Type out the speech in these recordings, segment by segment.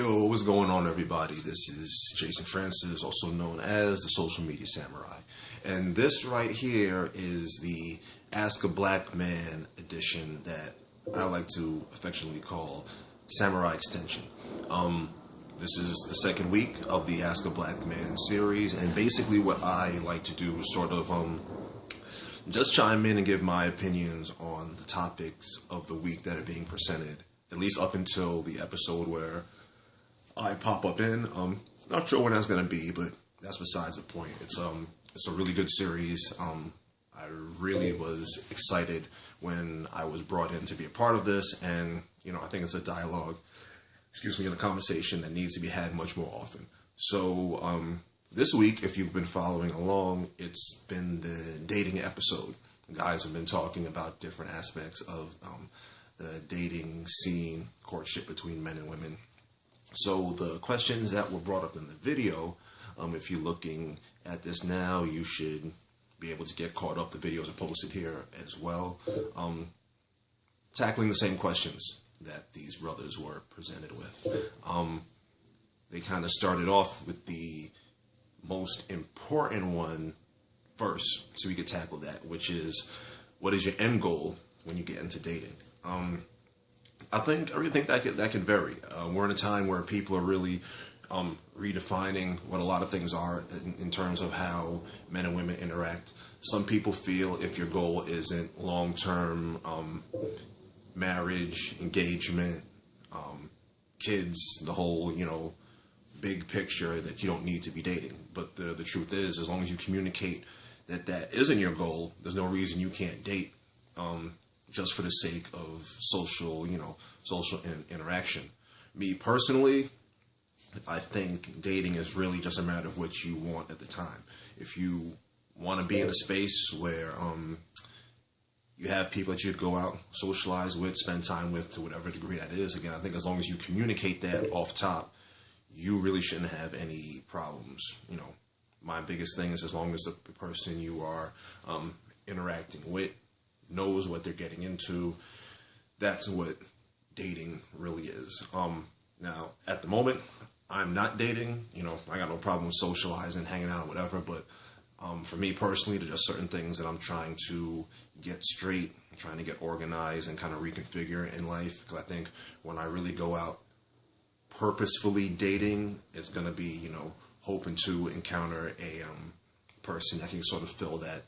Yo, what's going on, everybody? This is Jason Francis, also known as the Social Media Samurai. And this right here is the Ask a Black Man edition that I like to affectionately call Samurai Extension. This is the second week of the Ask a Black Man series, and basically what I like to do is sort of just chime in and give my opinions on the topics of the week that are being presented, at least up until the episode where I pop up in. Not sure when that's gonna be, but that's besides the point. It's a really good series. I really was excited when I was brought in to be a part of this, and I think it's a dialogue, and a conversation that needs to be had much more often. So this week, if you've been following along, it's been the dating episode. The guys have been talking about different aspects of the dating scene, courtship between men and women. So the questions that were brought up in the video, if you're looking at this now, you should be able to get caught up. The videos are posted here as well. Tackling the same questions that these brothers were presented with. They kind of started off with the most important one first, so we could tackle that, which is, what is your end goal when you get into dating? I really think that can vary. We're in a time where people are really redefining what a lot of things are in terms of how men and women interact. Some people feel if your goal isn't long-term marriage, engagement, kids, the whole, big picture, that you don't need to be dating. But the truth is, as long as you communicate that isn't your goal, there's no reason you can't date. Just for the sake of social interaction. Me personally, I think dating is really just a matter of what you want at the time. If you want to be in a space where you have people that you'd go out, socialize with, spend time with, to whatever degree that is, again, I think as long as you communicate that off top, you really shouldn't have any problems. My biggest thing is, as long as the person you are interacting with knows what they're getting into, that's what dating really is. Now, at the moment, I'm not dating. I got no problem with socializing, hanging out, whatever, but for me personally, there's just certain things that I'm trying to get straight, trying to get organized and kind of reconfigure in life, because I think when I really go out purposefully dating, it's going to be, hoping to encounter a person that can sort of fill that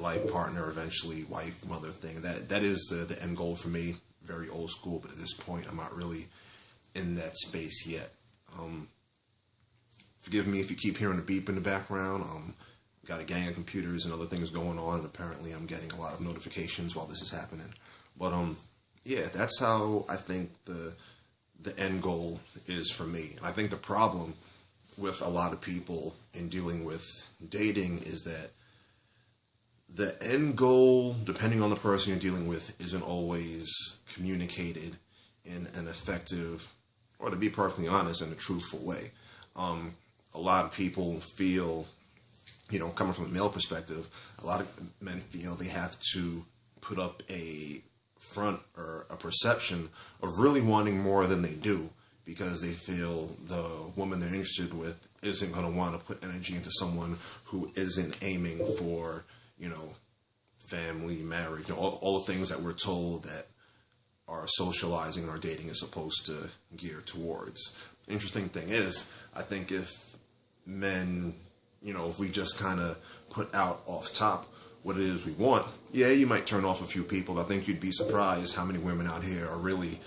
life partner, eventually wife, mother thing. That is the end goal for me. Very old school, but at this point, I'm not really in that space yet. Forgive me if you keep hearing the beep in the background. Got a gang of computers and other things going on, and apparently I'm getting a lot of notifications while this is happening. But yeah, that's how I think the end goal is for me. And I think the problem with a lot of people in dealing with dating is that the end goal, depending on the person you're dealing with, isn't always communicated in an effective, or to be perfectly honest, in a truthful way. A lot of people feel, coming from a male perspective, a lot of men feel they have to put up a front or a perception of really wanting more than they do, because they feel the woman they're interested with isn't going to want to put energy into someone who isn't aiming for, family, marriage, all the things that we're told that our socializing and our dating is supposed to gear towards. Interesting thing is, I think if men, if we just kind of put out off top what it is we want, yeah, you might turn off a few people. I think you'd be surprised how many women out here are really,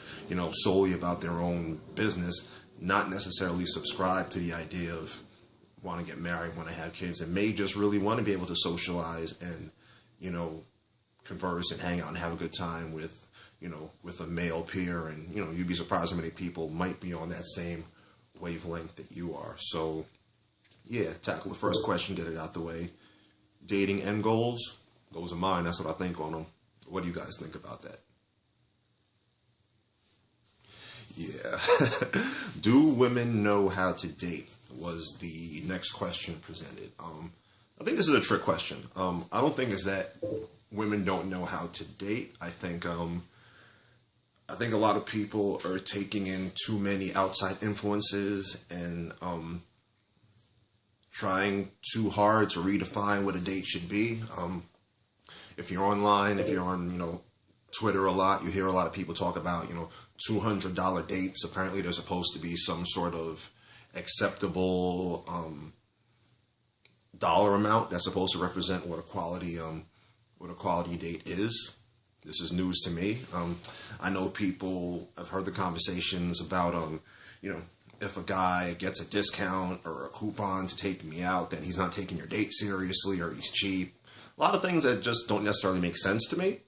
solely about their own business, not necessarily subscribe to the idea of want to get married, want to have kids, and may just really want to be able to socialize and, converse and hang out and have a good time with, with a male peer. And, you'd be surprised how many people might be on that same wavelength that you are. So, yeah, tackle the first question, get it out the way. Dating end goals, those are mine. That's what I think on them. What do you guys think about that? Yeah. Do women know how to date? Was the next question presented. I think this is a trick question. I don't think it's that women don't know how to date. I think I think a lot of people are taking in too many outside influences and trying too hard to redefine what a date should be. If you're online, if you're on, Twitter a lot, you hear a lot of people talk about, $200 dates. Apparently there's supposed to be some sort of acceptable dollar amount that's supposed to represent what a quality date is. This is news to me. I know people, I've heard the conversations about, if a guy gets a discount or a coupon to take me out, then he's not taking your date seriously or he's cheap. A lot of things that just don't necessarily make sense to me.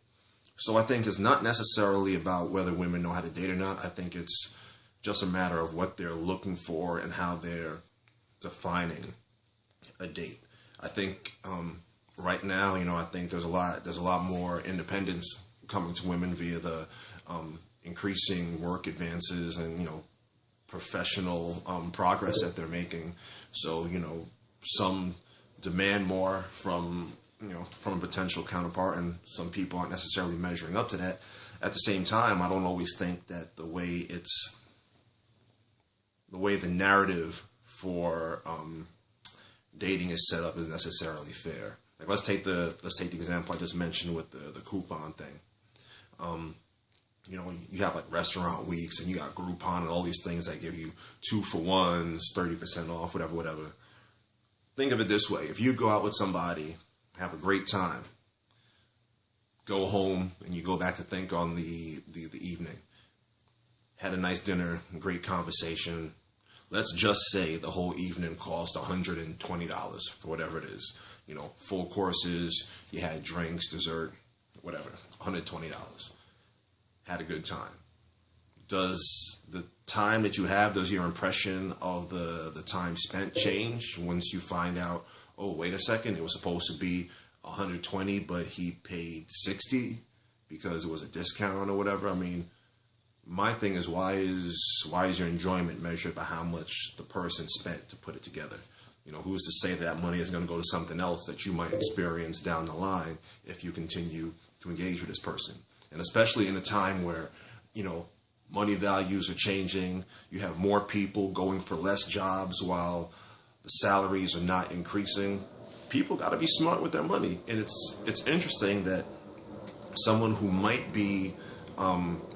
So I think it's not necessarily about whether women know how to date or not. I think it's just a matter of what they're looking for and how they're defining a date. I think right now, I think there's a lot more independence coming to women via the increasing work advances and, professional progress that they're making. So, some demand more from a potential counterpart, and some people aren't necessarily measuring up to that. At the same time, I don't always think that the way the narrative for dating is set up is necessarily fair. Like let's take the example I just mentioned with the coupon thing. You have like restaurant weeks and you got Groupon and all these things that give you 2-for-1s, 30% off, whatever. Think of it this way: if you go out with somebody, have a great time, go home, and you go back to think on the evening, had a nice dinner, great conversation. Let's just say the whole evening cost $120 for whatever it is. Full courses, you had drinks, dessert, whatever, $120. Had a good time. Does the time that you have, does your impression of the time spent change once you find out, oh, wait a second, it was supposed to be $120, but he paid $60 because it was a discount or whatever? I mean, my thing is, why is your enjoyment measured by how much the person spent to put it together? Who's to say that money is going to go to something else that you might experience down the line if you continue to engage with this person? And especially in a time where, money values are changing, you have more people going for less jobs while the salaries are not increasing. People got to be smart with their money. And it's interesting that someone who might be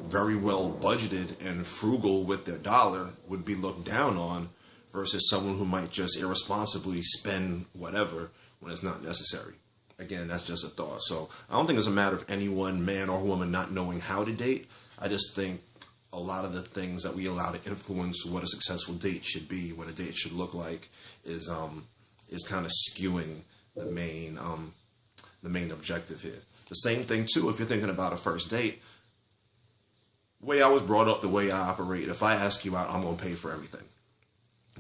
very well budgeted and frugal with their dollar would be looked down on versus someone who might just irresponsibly spend whatever when it's not necessary. Again, that's just a thought. So I don't think it's a matter of anyone, man or woman, not knowing how to date. I just think a lot of the things that we allow to influence what a successful date should be, what a date should look like, is kind of skewing the main objective here. The same thing too, if you're thinking about a first date. The way I was brought up, the way I operate, if I ask you out, I'm going to pay for everything.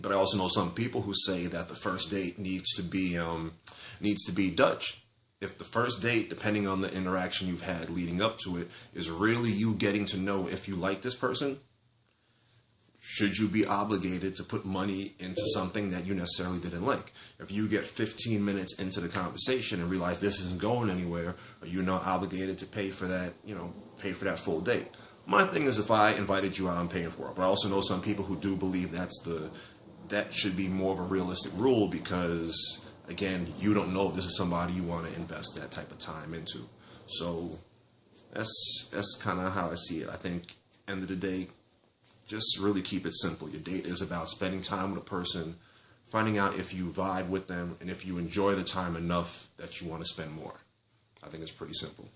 But I also know some people who say that the first date needs to be Dutch. If the first date, depending on the interaction you've had leading up to it, is really you getting to know if you like this person, should you be obligated to put money into something that you necessarily didn't like? If you get 15 minutes into the conversation and realize this isn't going anywhere, are you not obligated to pay for that, pay for that full date? My thing is, if I invited you out, I'm paying for it. But I also know some people who do believe that should be more of a realistic rule because, again, you don't know if this is somebody you want to invest that type of time into. So that's kind of how I see it. I think, end of the day, just really keep it simple. Your date is about spending time with a person, finding out if you vibe with them, and if you enjoy the time enough that you want to spend more. I think it's pretty simple.